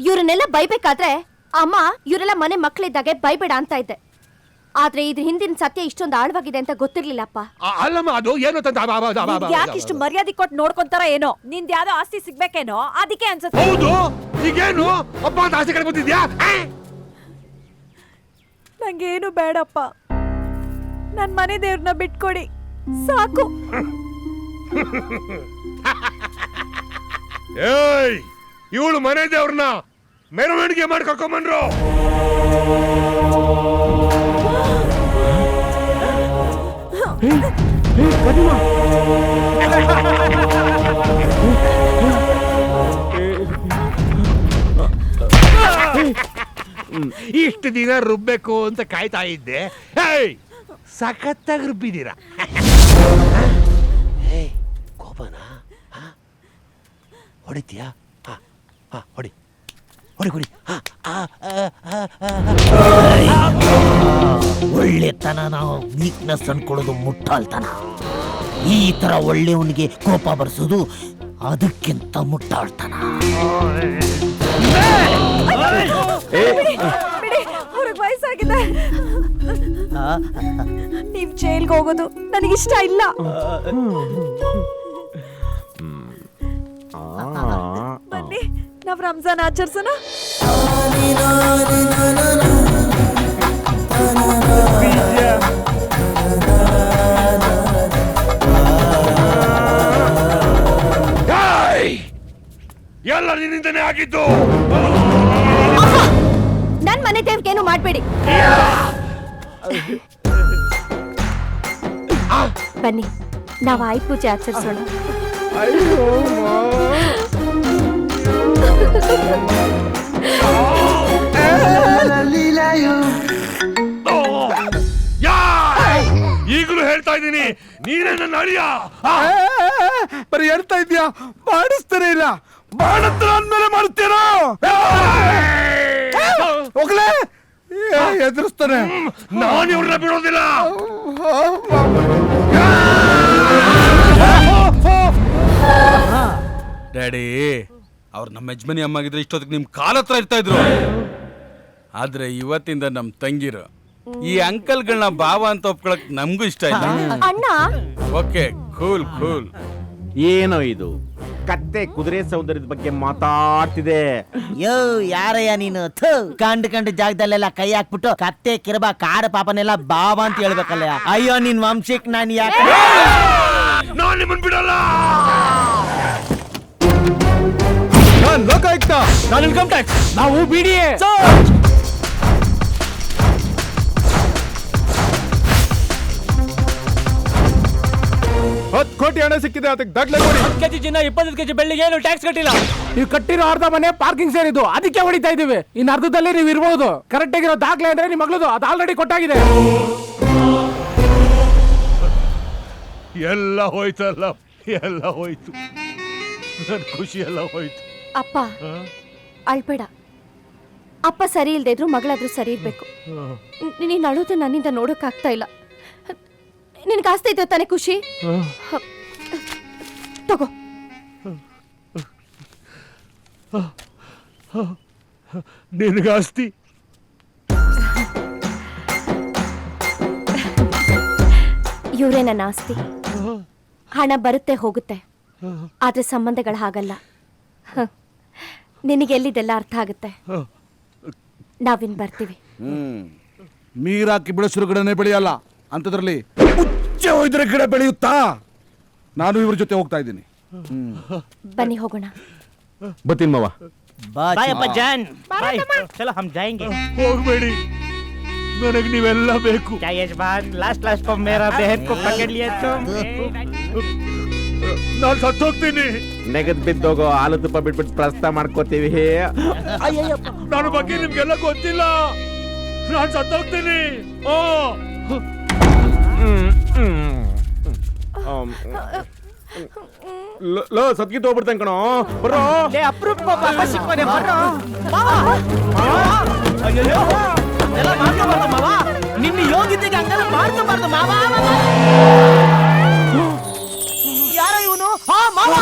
ಇವ್ರನ್ನೆಲ್ಲ ಬೈಬೇಕಾದ್ರೆ ಅಮ್ಮ ಇವರೆಲ್ಲ ಮನೆ ಮಕ್ಕಳಿದ್ದಾಗೆ ಬೈಬೇಡ ಅಂತ ಇದ್ದೆ. ಆದ್ರೆ ಇದ್ರ ಹಿಂದಿನ ಸತ್ಯ ಇಷ್ಟೊಂದು ಆಳವಾಗಿದೆ ಅಂತ ಗೊತ್ತಿರ್ಲಿಲ್ಲಪ್ಪ. ಅಲ್ಲಮ್ಮ ಅದು ಏನು ಯಾಕಿಷ್ಟು ಮರ್ಯಾದೆ ಕೊಟ್ಟು ನೋಡ್ಕೊಂತಾರ ಏನೋ, ನಿಂದ ಯಾವ್ದೋ ಆಸ್ತಿ ಸಿಗ್ಬೇಕೇನೋ ಅದಕ್ಕೆ ಅನ್ಸುತ್ತೆ. ಹೌದು, ಈಗೇನು ಅಪ್ಪ ಅಂತ ಆಸೆ ಕಡೆ ಬಂದಿದ್ಯಾ? ನಂಗೇನು ಬೇಡಪ್ಪ, ನನ್ ಮನೆ ದೇವ್ರನ್ನ ಬಿಟ್ಕೊಡಿ ಸಾಕು. ಏಯ್, ಇವಳು ಮನೆ ದೇವ್ರನ್ನ ಮೆರವಣಿಗೆ ಮಾಡಿ ಕರ್ಕೊಂಡ್ಬಂದ್ರು. ಇಷ್ಟು ದಿನ ರುಬ್ಬೇಕು ಅಂತ ಕಾಯ್ತಾ ಇದ್ದೆ. ಸಖತ್ತಾಗಿ ರುಬ್ಬಿದ್ದೀರಾ. ಕೋಪನಾ ಹೊಡಿತೀಯಾ? ಹೊಡಿ ಹೊಡಿ ಹೊಡಿ. ಒಳ್ಳೆತನ ನಾವು ವೀಕ್ನೆಸ್ ಅನ್ಕೊಳ್ಳೋದು ಮುಟ್ಟಾಳ್ತನ. ಈ ತರ ಒಳ್ಳೆಯವನಿಗೆ ಕೋಪ ಬರ್ಸೋದು ಅದಕ್ಕಿಂತ ಮುಟ್ಟಾಳ್ತನ. ಅವ್ರಿಗೆ ವಯಸ್ಸಾಗಿದೆ, ನೀವ್ ಜೈಲ್ಗೆ ಹೋಗೋದು ನನಗಿಷ್ಟ ಇಲ್ಲ. ಬನ್ನಿ ನಾವ್ ರಂಜಾನ್ ಆಚರಿಸೋಣ. ಎಲ್ಲ ನಿನ್ನಿಂದನೇ ಆಗಿದ್ದು. ನನ್ ಮನೆ ದೇವ್ಗೇನು ಮಾಡ್ಬೇಡಿ. ಬನ್ನಿ ನಾವು ಆಯ್ ಪೂಜೆ ಆಚರಿಸೋಣ. ಈಗಲೂ ಹೇಳ್ತಾ ಇದ್ದೀನಿ, ನೀನೇ ನನ್ನ ಅಳಿಯ. ಬರೀ ಹೇಳ್ತಾ ಇದ್ಯಾ, ಮಾಡಿಸ್ತಾನೆ ಇಲ್ಲ. ಮಾಡತ್ರ ಅಂದ್ಮೇಲೆ ಮಾಡ್ತೀರಾ? ಹೋಗ್ಲೇ ಎದುರಿಸ್ತಾನೆ. ನಾನು ಇವ್ರನ್ನ ಬಿಡೋದಿಲ್ಲ. ಡ್ಯಾಡಿ, ಅವ್ರು ನಮ್ಮ ಯಜಮಾನಿ ಅಮ್ಮಾಗಿದ್ರೆ ಇಷ್ಟೊತ್ತಿಗೆ ನಿಮ್ ಕಾಲ ಹತ್ರ ಇರ್ತಾ ಇದ್ರು. ಆದ್ರೆ ಇವತ್ತಿಂದ ನಮ್ ತಂಗಿರು ಈ ಅಂಕಲ್ಗಳನ್ನ ಭಾವ ಅಂತ ಒಪ್ಕೊಳಕ್ ನಮ್ಗೂ ಇಷ್ಟ ಇಲ್ಲ. ಅಣ್ಣ ಓಕೆ, ಕೂಲ್ ಕೂಲ್. ಏನೋ ಇದು ಕತ್ತೆ ಕುದುರೆ ಸೌಂದರ್ಯದ ಬಗ್ಗೆ ಮಾತಾಡ್ತಿದೆ. ಯೋ ಯಾರಯ್ಯ ನೀನು? ಕಂಡು ಜಾಗದಲ್ಲೆಲ್ಲ ಕೈ ಹಾಕ್ಬಿಟ್ಟು ಕತ್ತೆ ಕಿರಬ ಕಾಡ ಪಾಪನೆಲ್ಲ ಬಾಬಾ ಅಂತ ಹೇಳ್ಬೇಕಲ್ಲ. ಅಯ್ಯೋ ನಿನ್ ವಂಶಕ್ ನಾನು ಯಾಕೆ ನಾನು ನಿಮ್ಮನ್ ಬಿಡಲ್ಲ. ನಾನ್ ಲೋಕಾಯುಕ್ತ, ನಾನು ಇನ್ಕಮ್ ಟ್ಯಾಕ್ಸ್, ನಾವು ಬಿಡಿಎ. 10 ಕೋಟಿ ಹಣ ಸಿಕ್ಕಿದೆ, ಅದಕ್ಕೆ ದಾಖಲೆ ಕೊಡಿ. 10 ಕೆಜಿ ಚಿನ್ನ, 25 ಕೆಜಿ ಬೆಳ್ಳಿಗೆ ಏನು ಟ್ಯಾಕ್ಸ್ ಕಟ್ಟಿಲ್ಲ. ನೀವು ಕಟ್ಟಿರೋ ಅರ್ಧ ಮನೆ ಪಾರ್ಕಿಂಗ್ ಸೇರಿದ್ದು, ಅದಕ್ಕೆ ಹೊಡಿತಾ ಇದೀವಿ. ಇನ್ನು ಅರ್ಧದಲ್ಲಿ ನೀವು ಇರ್ಬೋದು. ಕರೆಕ್ಟ್ ಆಗಿರೋ ದಾಖಲೆ ಅಂದ್ರೆ ನಿಮ್ಮ ಮಗಳದು, ಅದು ಆಲ್ರೆಡಿ ಕೊಟ್ಟಾಗಿದೆ. ಎಲ್ಲ ಹೋಯ್ತಲ್ಲ, ಎಲ್ಲ ಹೋಯ್ತು. ನನ್ ಖುಷಿ ಎಲ್ಲ ಹೋಯ್ತು. ಅಪ್ಪ ಅಳ್ಬೇಡ. ಅಪ್ಪ ಸರಿ ಇಲ್ದೇ ಇದ್ರು ಮಗಳಾದ್ರೂ ಸರಿ ಇರ್ಬೇಕು. ನೀನ್ ಅಳೋದು ನನ್ನಿಂದ ನೋಡೋಕ್ಕಾಗ್ತಾ ಇಲ್ಲ. ನಿನ್ಗೆ ಆಸ್ತಿ ಇದೆ ತಾನೆ ಖುಷಿ? ತಗೋ. ನಿನಗಾಸ್ತಿ? ಇವರೇ ನನ್ನ ಆಸ್ತಿ. ಹಣ ಬರುತ್ತೆ ಹೋಗುತ್ತೆ, ಆದ್ರೆ ಸಂಬಂಧಗಳ ಹಾಗಲ್ಲ. ನಿನಗೆಲ್ಲಿದೆಲ್ಲ ಅರ್ಥ ಆಗುತ್ತೆ. ನಾವಿನ್ ಬರ್ತೀವಿ. ನೀರಾಕಿ ಬೆಳೆಸಿರೋ ಗಿಡನೇ ಬೆಳೆಯಲ್ಲ, ಅಂತದ್ರಲ್ಲಿ ಉಚ್ಚೆ ಹೋಯ್ದ್ರೆ ಗಿಡ ಬೆಳೆಯುತ್ತಾ? ನಾನು ಇವ್ರ ಜೊತೆ ಹೋಗ್ತಾ ಇದ್ದೀನಿ. ಬನ್ನಿ ಹೋಗೋಣ. ಬತ್ತೀನಿ ಮಾವ. ಬಾಯ್ ಅಪ್ಪ ಜಾನ್. ಬಾಯ್, ಚಲೋ ಹಮ್ ಜಾಯೆಂಗೆ. ಹೋಗ್ಬೇಡಿ, ನನಗೆ ನೀವೆಲ್ಲ ಬೇಕು. क्या यजमान, लास्ट को मेरा बहन को पकड़ लिया तुम. ನಾನು ಸತ್ತೋಗ್ತೀನಿ. ನೆಗದ್ ಬಿದ್ದೋಗೋ ಹಾಲು ತುಪ್ಪ ಬಿಟ್ಬಿಟ್ಟು ಪ್ರಸ್ತಾವ ಮಾಡ್ಕೋತೀವಿ. ನನ್ನ ಬಗ್ಗೆ ನಿಮ್ಗೆಲ್ಲ ಗೊತ್ತಿಲ್ಲ. ನಾನು ಸತ್ತೋಗ್ತೀನಿ. ಲೋ ಸತ್ಗಿತ್ತು ಹೋಗ್ಬಿಡ್ತೇನೆ ಕಣೋ. ಬರ್ರೋ. ले ಅಪ್ರೂಪ ಪಾಪ ಸಿಕ್ಕೋನೆ ಬರ್ರೋ. ಅಯ್ಯೋ ಎಲ್ಲ ಮಾಡ್ಕೋಬಾರ್ದು ಮಾವ. ನಿನ್ನ ಯೋಗಿತೆಗೆ ಹಂಗೆಲ್ಲ ಮಾಡ್ಕೋಬಾರ್ದು ಮಾವ. ಯಾರೋ ಇವನು? ಮಾವ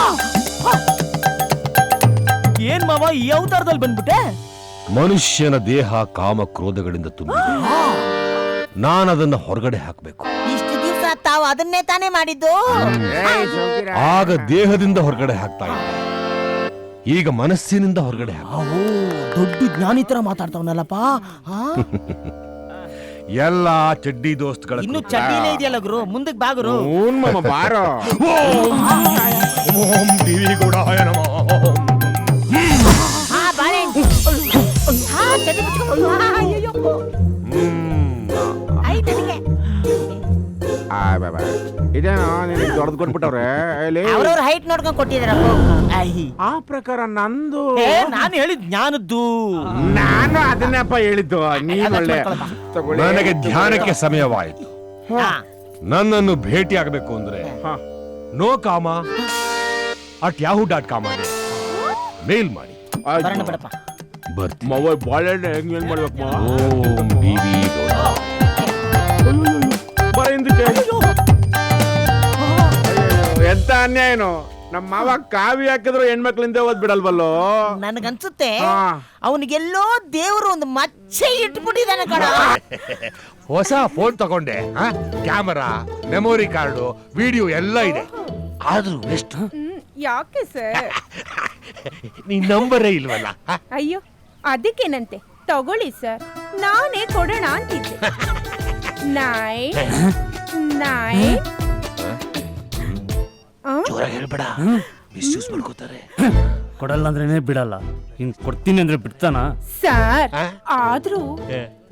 ಏನ್ ಮಾವ ಈ ಅವತಾರದಲ್ಲಿ ಬಂದ್ಬಿಟ್ಟೆ? ಮನುಷ್ಯನ ದೇಹ ಕಾಮ ಕ್ರೋಧಗಳಿಂದ ತುಂಬಿದೆ. ನಾನದನ್ನ ಹೊರಗಡೆ ಹಾಕಬೇಕು. ಇಷ್ಟು ದಿವಸ ತಾವು ಅದನ್ನೇ ತಾನೇ ಮಾಡಿದ್ದು. ಆಗ ದೇಹದಿಂದ ಹೊರಗಡೆ ಹಾಕ್ತಾ ಇದ್ದೆ, ಈಗ ಮನಸ್ಸಿನಿಂದ ಹೊರಗಡೆ ಹಾಕ. ದೊಡ್ಡ ಜ್ಞಾನಿ ತರ ಮಾತಾಡ್ತಾವನಲ್ಲಪ್ಪ. ಎಲ್ಲ ಚಡ್ಡಿ ದೋಸ್ತಗಳ ಇನ್ನು ಚಡ್ಡಿನೇ ಇದೆಯಲ್ಲ ಗುರು, ಮುಂದಕ್ಕೆ ಬಾಗುರು. ಬಾರೋ. ಓಂ ದೇವಿಗೌಡಾಯ ನಮಃ. ಇದೇನೋ ನಿನಗೆ ದೊಡ್ಡದು ಕೊಟ್ಬಿಟ್ಟವ್ರೆ. ಅವ್ರವ್ರ ಹೈಟ್ ನೋಡ್ಕೊಂಡ್ ಕೊಟ್ಟಿದಾರಪ್ಪ. ಆ ಪ್ರಕಾರ ನಂದು ನಾನು ಹೇಳಿದ್ ಜ್ಞಾನದ್ದು. ನಾನು ಅದನ್ನಪ್ಪ ಹೇಳಿದ್ದು. ನೀನ್ ಒಳ್ಳೆ ತಗೊಳ್ಳಿ. ನನಗೆ ಧ್ಯಾನಕ್ಕೆ ಸಮಯವಾಯಿತು. ನನ್ನನ್ನು ಭೇಟಿ ಆಗಬೇಕು ಅಂದ್ರೆ ನೋ ಕಾಮ @yahoo.com ಮೇಲ್ ಮಾಡಿ. ಬರೋಣ ಬಿಡಪ್ಪ. ಬರ್ತೀನಿ. ಮವ ಬಾಳೆಹಣ್ಣು ಹೆಂಗ್ ಮಾಡ್ಬೇಕು ಮಾವ? ಓಂ ದೇವಿಗೌಡ. ಬರ ಹಿಂದಕ್ಕೆ. ಎಂತ ಅನ್ಯಾಯನು. ನಮ್ಮ ಮಾವ ಕಾವಿ ಹಾಕಿದ್ರು ಹೆಣ್ಮಕ್ಳಿಂದ ಓದ್ ಬಿಡಲ್ವಲ್ಲೋ. ನನಗನ್ಸುತ್ತೆ ಹಾ. ಅವನಿಗೆಲ್ಲೋ ದೇವರು ಒಂದು ಮಚ್ಚೆ ಇಟ್ಬಿಟ್ಟಿದ್ದಾನೆ ಕಣ. ಹೊಸ ಫೋನ್ ತಗೊಂಡೆ. ಕ್ಯಾಮರಾ, ಮೆಮೊರಿ ಕಾರ್ಡು, ವಿಡಿಯೋ ಎಲ್ಲ ಇದೆ. ಆದ್ರೂ ಎಷ್ಟು ಯಾಕೆ ಸರ್? ನಿನ್ ನಂಬರೇ ಇಲ್ವಲ್ಲ. ಅಯ್ಯೋ ಅದಕ್ಕೇನಂತೆ, ತಗೊಳ್ಳಿ ಸರ್, ನಾನೇ ಕೊಡೋಣ ಅಂತಿದ್ದೆ. 9 ಜೋರ ಹೇಳ್ಬೇಡ, ಮಿಸ್ಯೂಸ್ ಮಾಡ್ಕೋತಾರೆ. ಕೊಡಲ್ಲ ಅಂದ್ರೇನೆ ಬಿಡಲ್ಲ, ಹಿಂಗ್ ಕೊಡ್ತೀನಿ ಅಂದ್ರೆ ಬಿಡ್ತಾನ? ಸರ್ ಆದ್ರೂ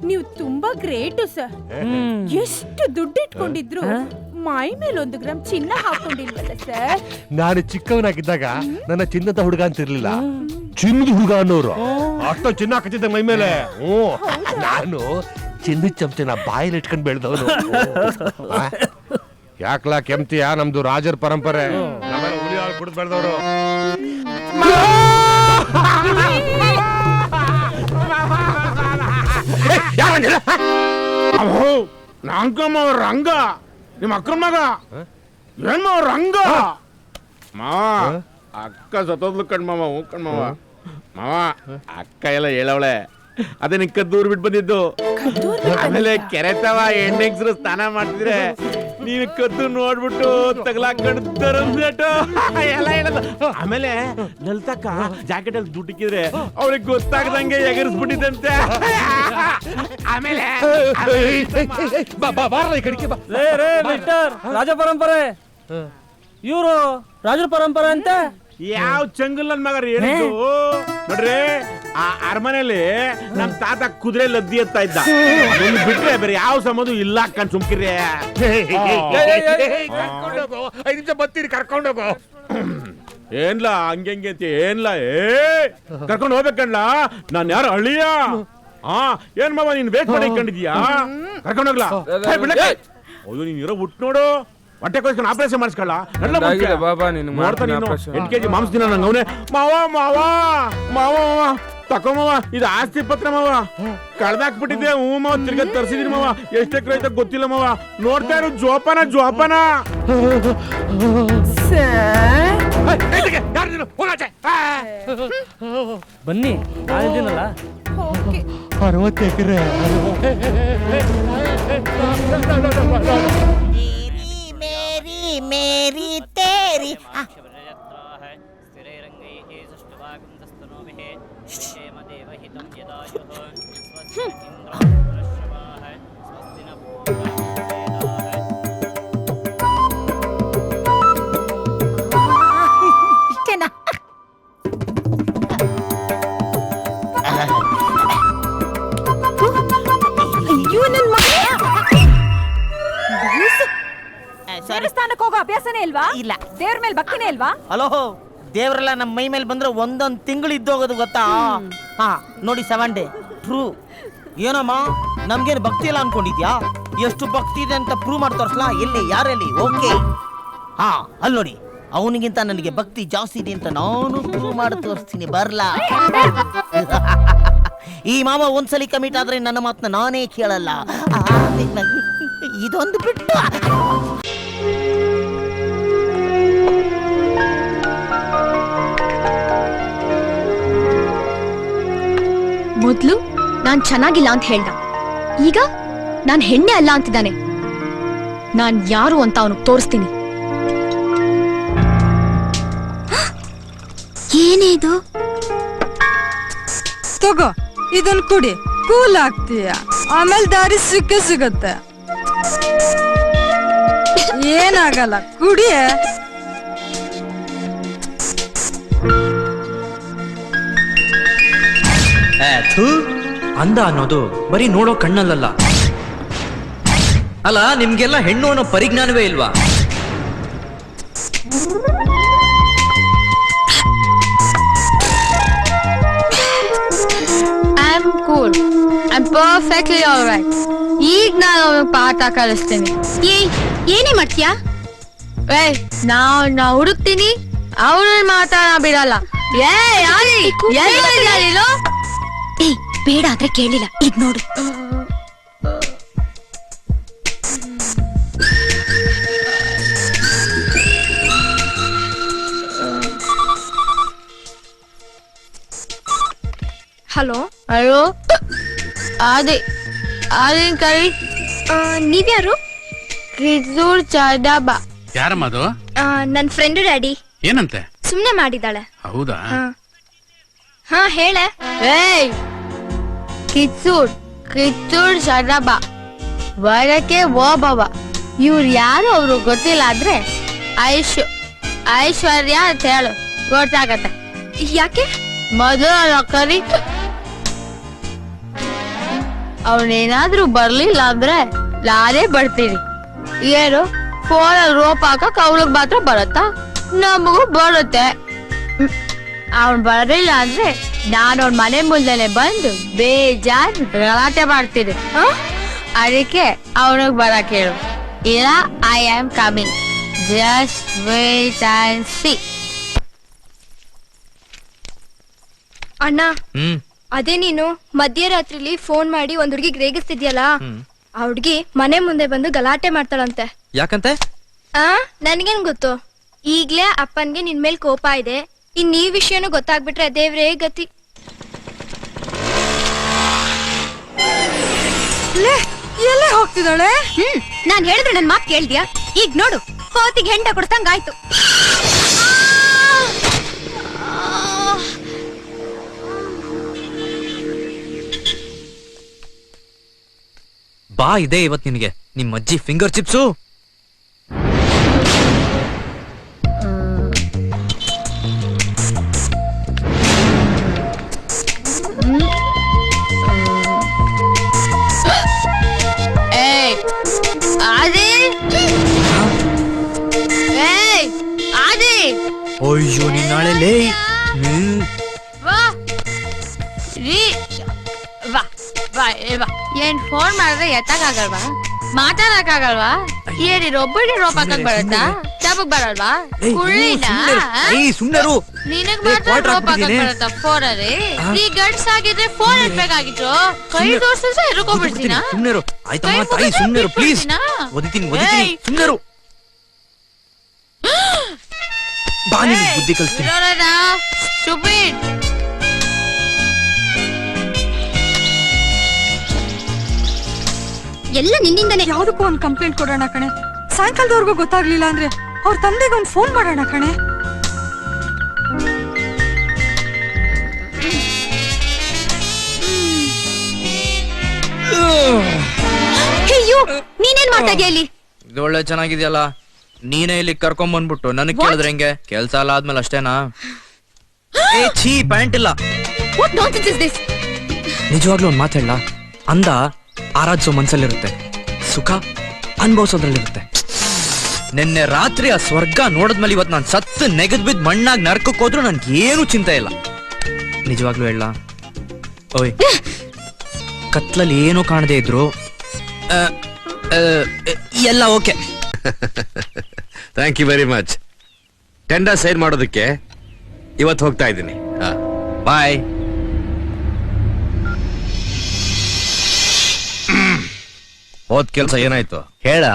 ನೀವು ತುಂಬಾ ಗ್ರೇಟು ಸರ್. ಎಷ್ಟು ದುಡ್ಡು ಇಟ್ಕೊಂಡಿದ್ರು ಮೈ ಮೇಲೆ 1 ಗ್ರಾಮ್ ಚಿನ್ನ ಹಾಕೊಂಡಿಲ್ವಲ್ಲ ಸರ್? ನಾನು ಚಿಕ್ಕವನಾಗಿದ್ದಾಗ ನನ್ನ ಚಿನ್ನದ ಹುಡುಗ ಅಂತಿರ್ಲಿಲ್ಲ, ಚಿನ್ನದ ಹುಡುಗ ಅನ್ನೋರು. ಅಷ್ಟು ಚಿನ್ನ ಹಾಕತ್ತಿದ್ದ ಮೈ ಮೇಲೆ. ನಾನು ಚಿನ್ನದ ಚಮಚನ ಬಾಯಲ್ಲಿ ಇಟ್ಕೊಂಡ್ ಬೆಳೆದವನು. ಯಾಕ್ಲಾ ಕೆಮ್ತಿಯಾ? ನಮ್ದು ರಾಜರ ಪರಂಪರೆ. ನಮ್ಮೆಲ್ಲ ಹುಲಿ ಹಾಲು ಕುಡಿದು ಬೆಳೆದವರು. ನಾಂಕಮ್ಮ ಅವ್ರ ರಂಗ, ನಿಮ್ಮ ಅಕ್ಕನ ಮಗ. ಏನ್ ಮಾವ ರಂಗ? ಮಾವ ಅಕ್ಕ ಸತ್ತೋದ್ಲು ಕಣ್ಮಾವ. ಹ್ಞೂ ಕಣ್ಮಾವ. ಮಾವ ಅಕ್ಕ ಎಲ್ಲ ಹೇಳವಳೆ, ಅದೇ ನಿನ್ ಕದ್ದೂರ್ ಬಿಟ್ಟು ಬಂದಿದ್ದು. ಆಮೇಲೆ ಕೆರೆತವ ಹೆಣ್ಣೆಗ್ಸ್ರು ಸ್ನಾನ ಮಾಡ್ತಿದ್ರೆ ನೀನು ಕದ್ದು ನೋಡ್ಬಿಟ್ಟು ತಗಲಾಕೊಂಡು ತರಂದ್ಬಿಟ್ಟು ಎಲ್ಲ ಹೇಳೋದು. ಆಮೇಲೆ ಲಲಿತಕ್ಕ ಜಾಕೆಟ್ ಅಲ್ಲಿ ದುಡ್ಡಿಕ್ಕಿದ್ರೆ ಅವ್ರಿಗೆ ಗೊತ್ತಾಗದಂಗೆ ಎಗರಿಸ್ಬಿಟ್ಟಿದ್ದಂತೆ. ಆಮೇಲೆ ರಾಜ ಪರಂಪರೆ, ಇವರು ರಾಜರ ಪರಂಪರೆ ಅಂತ ಯಾವ ಚಂಗಲ್ ನನ್ ಮಗ ಹೇಳಿದ್ದು ನೋಡ್ರಿ. ಆ ಅರಮನೆಯಲ್ಲಿ ನಮ್ ತಾತ ಕುದುರೆ ಲದ್ದಿ ಎತ್ತಾ ಇದ್ದ. ಅದೊಂದು ಬಿಟ್ರೆ ಬೇರೆ ಯಾವ ಸಂಬಂಧ ಇಲ್ಲ ಅಕ್ಕ. ಸುಮ್ಕಿರಿ. 5 ನಿಮಿಷ ಬರ್ತೀರಿ, ಕರ್ಕೊಂಡೋಗೋ. ಏನ್ಲ ಹಂಗೆ ಅಂತ ಏನ್ಲ? ಕರ್ಕೊಂಡು ಹೋಗ್ಬೇಕಣ್ಣ. ನಾನ್ ಯಾರು ಅಳಿಯ? ಏನ್ ಮಾವ ನೀನ್ ವೇಟ್ ಮಾಡಿ ಕಂಡಿದ್ಯಾ? ಕರ್ಕೊಂಡೋಗ್ಲಾ? ಅಯ್ಯೋ ನೀನ್ ಇರೋ ಹುಟ್ಟು ನೋಡು. ಹೊಟ್ಟೆ ಕೋಸ್ಕರ ಆಪರೇಷನ್ ಮಾಡಿಸ್ಕೊಳ್ಳ. ಬಾಬಾ ನೀನು 8 kg ಮಾಂಸ ದಿನ ನಂಗೆ ಅವನೇ. ಮಾವ ಮಾವ ಮಾವ ತಕೋ ಮಾವ, ಇದು ಆಸ್ತಿ ಪತ್ರ ಮಾವ. ಕಳ್ದಾಕ್ಬಿಟ್ಟಿದ್ದೆ. ಹ್ಞೂ ಮಾವ, ತಿರ್ಗಾ ತರ್ಸಿದೀನಿ ಮಾವ. ಎಷ್ಟು ಎಕರೆ ಐತ ಗೊತ್ತಿಲ್ಲ ಮಾವ. ನೋಡ್ತಾ ಇರೋ ಜೋಪಾನ ಜೋಪಾನ. ಬನ್ನಿ, ನಾನಿದ್ದೀನಲ್ಲ. 60 ಎಕರೆ. ಮೇರಿ ತೇರಿ. ಇಷ್ಟೇನಾ? ದೇವಸ್ಥಾನಕ್ಕೆ ಹೋಗೋ ಅಭ್ಯಾಸನೇ ಇಲ್ವಾ? ಇಲ್ಲ. ದೇವ್ರ ಮೇಲೆ ಭಕ್ತಿನೇ ಇಲ್ವಾ? ಹಲೋ, ದೇವರೆಲ್ಲ ನಮ್ಮ ಮೈ ಮೇಲೆ ಬಂದ್ರೆ ಒಂದೊಂದು ತಿಂಗಳು ಇದ್ದೋಗೋದು ಗೊತ್ತಾ? ಹಾ ನೋಡಿ, 7 ಡೇ ಟ್ರೂ. ಏನಮ್ಮ ನಮ್ಗೇನು ಭಕ್ತಿ ಇಲ್ಲ ಅನ್ಕೊಂಡಿದ್ಯಾ? ಎಷ್ಟು ಭಕ್ತಿ ಇದೆ ಅಂತ ಪ್ರೂವ್ ಮಾಡಿ ತೋರಿಸ್ಲಾ? ಎಲ್ಲಿ, ಯಾರಲ್ಲಿ? ಓಕೆ. ಹಾ ಅಲ್ಲಿ ನೋಡಿ, ಅವನಿಗಿಂತ ನನಗೆ ಭಕ್ತಿ ಜಾಸ್ತಿ ಇದೆ ಅಂತ ನಾನು ಪ್ರೂವ್ ಮಾಡಿ ತೋರಿಸ್ತೀನಿ. ಬರ್ಲಾ? ಈ ಮಾಮ ಒಂದ್ಸಲಿ ಕಮಿಟ್ ಆದ್ರೆ ನನ್ನ ಮಾತನ್ನ ನಾನೇ ಕೇಳಲ್ಲ. ಇದೊಂದು ಬಿಟ್ಟು ಮೊದ್ಲು ನಾನ್ ಚೆನ್ನಾಗಿಲ್ಲ ಅಂತ ಹೇಳ್ದ, ಈಗ ನಾನ್ ಹೆಣ್ಣೆ ಅಲ್ಲ ಅಂತಿದ್ದಾನೆ. ನಾನ್ ಯಾರು ಅಂತ ಅವನಿಗೆ ತೋರಿಸ್ತೀನಿ. ಏನೇ ಇದು? ತಗೋ ಇದನ್ ಕುಡಿ, ಕೂಲ್ ಆಗ್ತೀಯ, ಆಮೇಲೆ ದಾರಿ ಸಿಗತ್ತೆ. ಏನಾಗಲ್ಲ, ಕುಡಿಯ. ಅಂದ ಅನ್ನೋದು ಬರೀ ನೋಡೋ ಕಣ್ಣಲ್ಲ. ಅಲ್ಲ, ನಿಮ್ಗೆಲ್ಲ ಹೆಣ್ಣು ಅನ್ನೋ ಪರಿಜ್ಞಾನವೇ ಇಲ್ವಾ? I'm cool. I'm perfectly alright. ಈಗ ನಾನು ಅವನಿಗೆ ಪಾಠ ಕಲಿಸ್ತೀನಿ. ಏನೇ ಮಾಡ್ತೀಯಾ? ನಾ ಹುಡುಕ್ತೀನಿ, ಅವಳನ್ನ ಮಾತಾಡ ಬಿಡಲ್ಲ. ಬೇಡ ಆದ್ರೆ ಕೇಳಿಲ್ಲ. ಈಗ ನೋಡು. ಹಲೋ ಹಲೋ, ಅದೇನ್ ಕರಿ. ನೀವ್ಯಾರು? ಕಿತ್ತೂರ್ ಚಾಡಾಬಾ. ಯಾರಮ್ಮ ಅದು? ನನ್ ಫ್ರೆಂಡ್ ಡ್ಯಾಡಿ. ಏನಂತೆ? ಸುಮ್ನೆ ಮಾಡಿದಾಳೆ. ಹೌದಾ? ಹಾ ಹೇಳೆ. ಕಿತ್ತೂರ್ ಚಾಡಾಬಾ ಬರಕ್ಕೆ ಓಬವ. ಇವ್ರು ಯಾರು ಅವ್ರು ಗೊತ್ತಿಲ್ಲ ಆದ್ರೆ ಐಶ್ವರ್ಯ ಅಂತ ಹೇಳು, ಗೊತ್ತಾಗತ್ತೆ. ಯಾಕೆ? ಮೊದಲು ಕರಿ. ಅವನೇನಾದ್ರೂ ಬರ್ಲಿಲ್ಲ ಅಂದ್ರೆ ನಾನೇ ಬರ್ತೀನಿ. ಏನು ಫೋನಲ್ಲಿ ರೋಪ್ ಹಾಕಕ್ ಅವಳಿಗೆ ಮಾತ್ರ ಬರತ್ತಾ? ನಮಗೂ ಬರುತ್ತೆ. ಅವನ್ ಬರಲಿಲ್ಲ ಅಂದ್ರೆ ನಾನು ಅವ್ನ ಮನೆ ಮುಂದೆನೆ ಬಂದು ಬೇಜಾರ್ ಗಲಾಟೆ ಮಾಡ್ತೀನಿ. ಅದಕ್ಕೆ ಅವನಿಗೆ ಬರಕ್ ಹೇಳು. ಇಲ್ಲ, I am coming, just wait and see. ಅಣ್ಣ, ಅದೇ ನೀನು ಮಧ್ಯರಾತ್ರಿಲಿ ಫೋನ್ ಮಾಡಿ ಒಂದ್ ಹುಡ್ಗಿಗ್ ರೇಗಿಸ್ತಿದ್ಯಲ್ಲ, ಆ ಹುಡ್ಗಿ ಮನೆ ಮುಂದೆ ಬಂದು ಗಲಾಟೆ ಮಾಡ್ತಾಳಂತೆ. ಯಾಕಂತೆ? ನನ್ಗೇನ್ ಗೊತ್ತು. ಈಗ್ಲೇ ಅಪ್ಪನ್ಗೆ ನಿನ್ ಮೇಲ್ ಕೋಪ ಇದೆ. ಇನ್ ಈ ವಿಷಯನೂ ಗೊತ್ತಾಗ್ಬಿಟ್ರೆ ದೇವ್ರೇ ಗತಿ. ಎಲ್ಲೇ ಹೋಗ್ತಿದ್ದಾಳೆ? ನಾನ್ ಹೇಳಿದ್ರೆ ನನ್ ಮಾತ್ ಕೇಳ್ದ್ಯಾ? ಈಗ ನೋಡು, ಕೋತಿಗೆ ಹೆಂಡ ಕೊಡ್ತಂಗಾಯ್ತು. ಬಾ, ಇದೆ ಇವತ್ ನಿನಗೆ ನಿಮ್ ಅಜ್ಜಿ ಫಿಂಗರ್ ಚಿಪ್ಸು. ಅಯ್ಯೋ, ನೀನ್ ನಾಳೆ ಲೇ. ಏನ್ ಫೋನ್ ಮಾಡಿದ್ರೆ ಎತ್ತಕ್ಕಾಗಲ್ವಾ? ಮಾತಾಡಕ್ಕಾಗಲ್ವಾ? ಏನಿರೋ ಒಬ್ಬರಿಗೆ ರೋಪ್ ಹಾಕಕ್ ಬರತ್ತಾ? ಚಾಪಕ್ ಬರಲ್ವಾ? ಸುಮ್ನೆರು. ನಿನಗ್ ಮಾತ್ರ ರೋಪ್ ಹಾಕಕ್ ಬರತ್ತಾ ಫೋನಲ್ಲಿ? ಈ ಗಂಡ್ಸ್ ಆಗಿದ್ರೆ ಫೋನ್ ಇಡ್ಬೇಕಾಗಿತ್ತು. ಕೈ ತೋರ್ಸಿದ್ರೆ ಎರ್ಕೊಂಡ್ಬಿಡ್ತೀನ. ಸುಮ್ನೆರು. ಆಯ್ತಮ್ಮ ತಾಯಿ, ಸುಮ್ನೆರು ಪ್ಲೀಸ್. ಓದಿತೀನಿ ಸುಮ್ನೆರು. ಬಾ, ನಿನಗೆ ಬುದ್ಧಿ ಕಲಿಸ್ತೀನಿ. ಎಲ್ಲ ನಿನ್ನಿಂದನೇ. ಯಾವ್ದಕ್ಕೂ ಒಂದ್ ಕಂಪ್ಲೇಂಟ್ ಕೊಡೋಣ ಕಣೆ. ಸಾಯಂಕಾಲದವರೆಗೂ ಗೊತ್ತಾಗ್ಲಿಲ್ಲ ಅಂದ್ರೆ ಅವ್ರ ತಂದೆಗೆ ಒಂದ್ ಫೋನ್ ಮಾಡೋಣ ಕಣೆ. ಅಯ್ಯೋ, ನೀನೇನ್ ಮಾಡ್ತಾ ಇದೀಯ ಇಲ್ಲಿ? ಇದು ಒಳ್ಳೆ ಚೆನ್ನಾಗಿದೆಯಲ್ಲ. ನೀನೇ ಇಲ್ಲಿ ಕರ್ಕೊಂಡ್ ಬಂದ್ಬಿಟ್ಟು ನನಗ್ ಕೇಳಿದ್ರೆ ಹೆಂಗೆ? ಕೆಲ್ಸ ಎಲ್ಲ ಆದ್ಮೇಲೆ ಅಷ್ಟೇನಾ? ಛೀ, ಪ್ಯಾಂಟ್ ಇಲ್ಲ. What nonsense is this? ನಿಜವಾಗ್ಲೂ ಒಂದ್ ಮಾತು ಹೇಳ, ಅಂದ ಆರಾಧಿಸೋ ಮನ್ಸಲ್ಲಿರುತ್ತೆ, ಸುಖ ಅನುಭವಿಸೋದ್ರಲ್ಲಿರುತ್ತೆ. ನಿನ್ನೆ ರಾತ್ರಿ ಆ ಸ್ವರ್ಗ ನೋಡಿದ್ಮೇಲೆ ಇವತ್ತು ನಾನು ಸತ್ತು ನೆಗದ್ ಬಿದ್ದು ಮಣ್ಣಾಗಿ ನರ್ಕಕ್ಕೆ ಹೋದ್ರು ನನ್ಗೆ ಏನು ಚಿಂತೆ ಇಲ್ಲ. ನಿಜವಾಗ್ಲೂ ಹೇಳ, ಓಯ್, ಕತ್ಲಲ್ಲಿ ಏನೂ ಕಾಣದೇ ಇದ್ರು ಎಲ್ಲ okay. Thank you very much. Tender sign ಮಾಡೋದಕ್ಕೆ ಇವತ್ತು ಹೋಗ್ತಾ ಇದ್ದೀನಿ. ಬಾಯ್. ಹೋದ್ ಕೆಲ್ಸ ಏನಾಯ್ತು ಹೇಳ.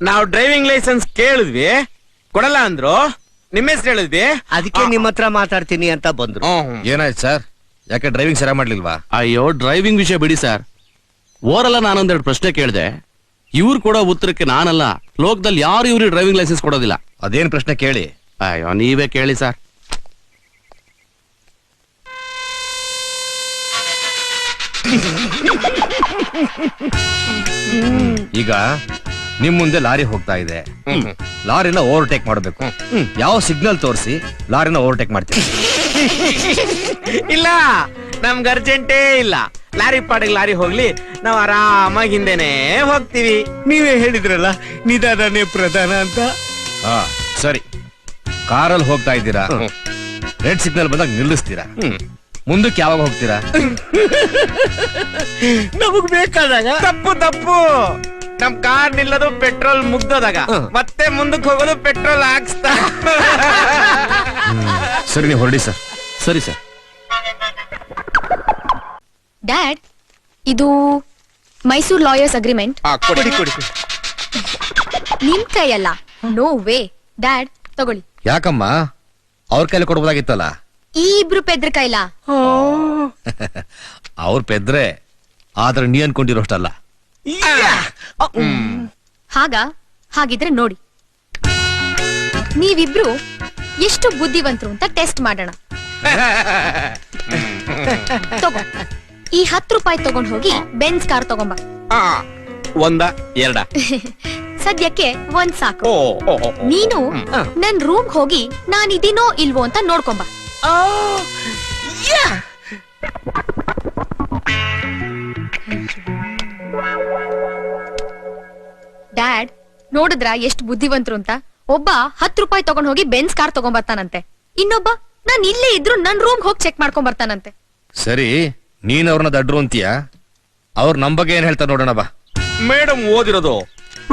ನಾವು ಡ್ರೈವಿಂಗ್ ಲೈಸೆನ್ಸ್ ಕೇಳಿದ್ವಿ, ಕೊಡಲ್ಲ ಅಂದ್ರು. ನಿಮ್ಮ ಹೆಸರು ಹೇಳಿದ್ವಿ, ಅದಕ್ಕೆ ನಿಮ್ಮ ಹತ್ರ ಮಾತಾಡ್ತೀನಿ ಅಂತ ಬಂದ್ರು. ಏನಾಯ್ತು ಸರ್? ಯಾಕೆ ಡ್ರೈವಿಂಗ್ ಸರಿಯಾಗಿ ಮಾಡ್ಲಿಲ್ವಾ? ಅಯ್ಯೋ ಡ್ರೈವಿಂಗ್ ವಿಷಯ ಬಿಡಿ ಸರ್. ಓರಲ್ಲ ನಾನೊಂದೆರಡು ಪ್ರಶ್ನೆ ಕೇಳಿದೆ, ಇವ್ರು ಕೊಡೋ ಉತ್ತರಕ್ಕೆ ನಾನಲ್ಲ, ಲೋಕದಲ್ಲಿ ಯಾರು ಇವ್ರಿಗೆ ಡ್ರೈವಿಂಗ್ ಲೈಸೆನ್ಸ್ ಕೊಡೋದಿಲ್ಲ. ಅದೇನ್ ಪ್ರಶ್ನೆ ಕೇಳಿ? ಅಯ್ಯೋ ನೀವೇ ಕೇಳಿ ಸರ್. ಈಗ ನಿಮ್ ಮುಂದೆ ಲಾರಿ ಹೋಗ್ತಾ ಇದೆ, ಲಾರಿನ ಓವರ್ಟೇಕ್ ಮಾಡಬೇಕು. ಯಾವ ಸಿಗ್ನಲ್ ತೋರಿಸಿ ಲಾರಿನ ಓವರ್ಟೇಕ್ ಮಾಡ್ತೀವಿ? ಇಲ್ಲ, ನಮ್ಗೆ ಅರ್ಜೆಂಟೇ ಇಲ್ಲ. ಲಾರಿ ಪಾಡಿಗೆ ಲಾರಿ ಹೋಗ್ಲಿ, ನಾವ್ ಆರಾಮಾಗಿ ಹಿಂದೆನೆ ಹೋಗ್ತೀವಿ. ನೀವೇ ಹೇಳಿದ್ರಲ್ಲ ನಿಧಾನನೇ ಪ್ರಧಾನ ಅಂತ. ಹಾ ಸರಿ, ಕಾರಲ್ಲಿ ಹೋಗ್ತಾ ಇದ್ದೀರಾ, ರೆಡ್ ಸಿಗ್ನಲ್ ಬಂದಾಗ ನಿಲ್ಲಿಸ್ತೀರಾ, ಮುಂದಕ್ಕೆ ಯಾವಾಗ ಹೋಗ್ತೀರಾ? ನಮಗ್ ಬೇಕಾದಾಗ. ತಪ್ಪು ನಮ್ ಕಾರ್ ನಿಲ್ಲೋದು ಪೆಟ್ರೋಲ್ ಮುಗ್ದೋದಾಗ, ಮತ್ತೆ ಮುಂದಕ್ಕೆ ಹೋಗೋದು ಪೆಟ್ರೋಲ್ ಹಾಕ್ಸ್ತಾ. ಸರಿ, ನೀವು ಹೊರಡಿ ಸರ್. ಸರಿ ಸರ್. ಡ್ಯಾಡ್, ಇದು ಮೈಸೂರ್ ಲಾಯರ್ಸ್ ಅಗ್ರಿಮೆಂಟ್. ಕೊಡಿ. ನಿಮ್ ಕೈಯಲ್ಲ, ನೋ ವೇ. ಡ್ಯಾಡ್ ತಗೊಳ್ಳಿ. ಯಾಕಮ್ಮ, ಅವ್ರ ಕೈಲಿ ಕೊಡ್ಬೋದಾಗಿತ್ತಲ್ಲ? ಈ ಇಬ್ರು ಪೆದ್ರ ಕೈಲ. ಅವ್ರ ಪೆದ್ರೆ, ಆದ್ರೆ ನೀ ಅನ್ಕೊಂಡಿರೋಷ್ಟಲ್ಲ. ಹಾಗಿದ್ರೆ ನೋಡಿ, ನೀವಿಬ್ರು ಎಷ್ಟು ಬುದ್ಧಿವಂತರು ಅಂತ ಟೆಸ್ಟ್ ಮಾಡೋಣ. ತಗೋ, ಈ 10 ರೂಪಾಯಿ ತಗೊಂಡ್ ಹೋಗಿ ಬೆನ್ಸ್ ಕಾರ್ ತಗೊಂಬ. ಒಂದ ಎರಡ? ಸದ್ಯಕ್ಕೆ ಒಂದ್ ಸಾಕು. ನೀನು ನನ್ ರೂಮ್ ಹೋಗಿ ನಾನಿದ್ದೀನೋ ಇಲ್ವೋ ಅಂತ ನೋಡ್ಕೊಂಬ. ಡ್ಯಾಡ್, ನೋಡಿದ್ರ ಎಷ್ಟು ಬುದ್ಧಿವಂತರು ಅಂತ. ಒಬ್ಬ 10 ರೂಪಾಯಿ ತಗೊಂಡ್ ಹೋಗಿ ಬೆನ್ಸ್ ಕಾರ್ ತಗೊಂಬರ್ತಾನಂತೆ, ಇನ್ನೊಬ್ಬ ನಾನ್ ಇಲ್ಲೇ ಇದ್ರು ನನ್ ರೂಮ್ ಹೋಗಿ ಚೆಕ್ ಮಾಡ್ಕೊಂಡ್ ಬರ್ತಾನಂತೆ. ಸರಿ, ನೀನ್ ಅವ್ರನ್ನ ದಡ್ರು ಅಂತೀಯ, ಅವ್ರ ನಮ್ ಬಗ್ಗೆ ಏನ್ ಹೇಳ್ತಾರೆ ನೋಡೋಣ ಬಾ. ಮೇಡಮ್ ಓದಿರೋದು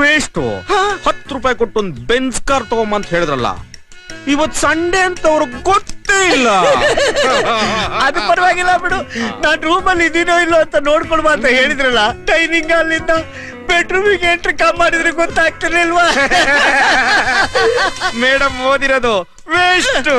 ವೇಸ್ಟ್. 10 ರೂಪಾಯಿ ಕೊಟ್ಟು ಒಂದ್ ಬೆನ್ಸ್ ಕಾರ್ ತಗೊಂಬ ಅಂತ ಹೇಳಿದ್ರಲ್ಲ, ಇವತ್ ಸಂಡೇ ಅಂತ ಅವ್ರಿಗೆ ಗೊತ್ತೇ ಇಲ್ಲ. ಅದು ಪರವಾಗಿಲ್ಲ ಬಿಡು, ನಾನ್ ರೂಮಲ್ಲಿ ಇದೀನೋ ಇಲ್ಲೋ ಅಂತ ನೋಡ್ಕೊಳ್ಬಾ ಅಂತ ಹೇಳಿದ್ರಲ್ಲ, ಡೈನಿಂಗ್ ಅಲ್ಲಿಂದ ಬೆಡ್ರೂಮಿಗೆ ಎಂಟ್ರಿ ಕಮ್ ಮಾಡಿದ್ರೆ ಗೊತ್ತಾಗ್ತಿರ್ಲಿಲ್ವಾ? ಮೇಡಮ್ ಓದಿರೋದು ವೇಸ್ಟ್.